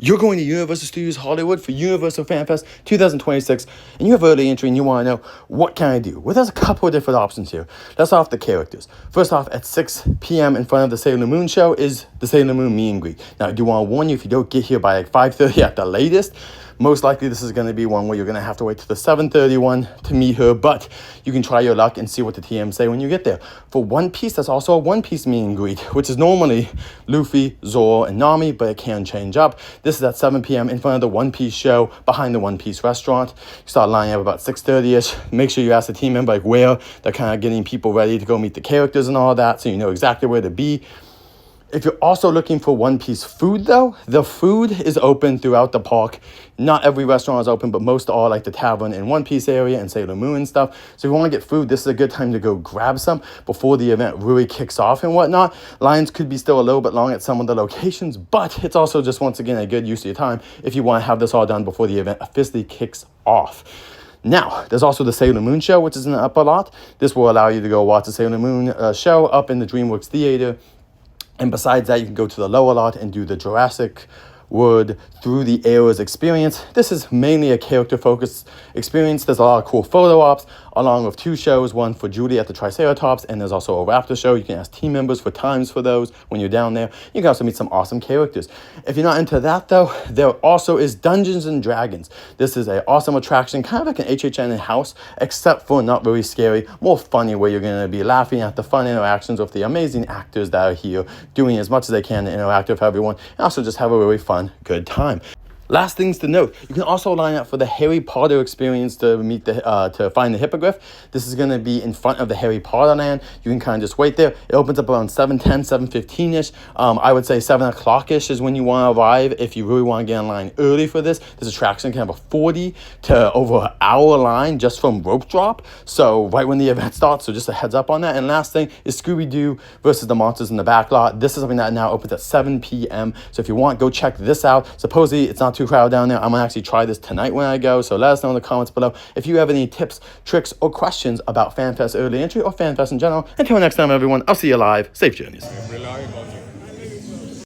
You're going to Universal Studios Hollywood for Universal Fan Fest 2026, and you have early entry and you want to know, what can I do? Well, there's a couple of different options here. Let's start off the characters. First off, at 6 p.m. in front of the Sailor Moon show is the Sailor Moon meet and greet. Now, I do want to warn you, if you don't get here by like 5:30 at the latest, most likely this is going to be one where you're going to have to wait to the 7:30 one to meet her, but you can try your luck and see what the TM say when you get there. For One Piece, that's also a One Piece meet and greet, which is normally Luffy, Zoro, and Nami, but it can change up. This is at 7 p.m. in front of the One Piece show behind the One Piece restaurant. You start lining up about 6:30ish. Make sure you ask the team member like where they're kind of getting people ready to go meet the characters and all that, so you know exactly where to be. If you're also looking for One Piece food, though, the food is open throughout the park. Not every restaurant is open, but most are, like the tavern in One Piece area and Sailor Moon and stuff. So if you want to get food, this is a good time to go grab some before the event really kicks off and whatnot. Lines could be still a little bit long at some of the locations, but it's also just, once again, a good use of your time if you want to have this all done before the event officially kicks off. Now, there's also the Sailor Moon show, which is in the upper lot. This will allow you to go watch the Sailor Moon show up in the DreamWorks Theater. And besides that, you can go to the lower lot and do the Jurassic World Through the Eras experience. This is mainly a character-focused experience. There's a lot of cool photo ops, along with 2 shows, one for Judy at the Triceratops, and there's also a Raptor show. You can ask team members for times for those when you're down there. You can also meet some awesome characters. If you're not into that, though, there also is Dungeons & Dragons. This is an awesome attraction, kind of like an HHN house, except for not really scary, more funny, where you're going to be laughing at the fun interactions with the amazing actors that are here, doing as much as they can to interact with everyone, and also just have a really fun, good time. Last things to note, you can also line up for the Harry Potter experience to meet to find the hippogriff. This is going to be in front of the Harry Potter land. You can kind of just wait there. It opens up around 7:10, 7:15ish. I would say 7 o'clock-ish is when you want to arrive if you really want to get in line early for this. This attraction can have a 40 to over an hour line just from rope drop. So right when the event starts, so just a heads up on that. And last thing is Scooby-Doo versus the Monsters in the Back Lot. This is something that now opens at 7 p.m. So if you want, go check this out. Supposedly, it's not too crowded down there. I'm gonna actually try this tonight when I go, so let us know in the comments below if you have any tips, tricks, or questions about FanFest early entry or FanFest in general. Until next time, everyone, I'll see you live. Safe journeys.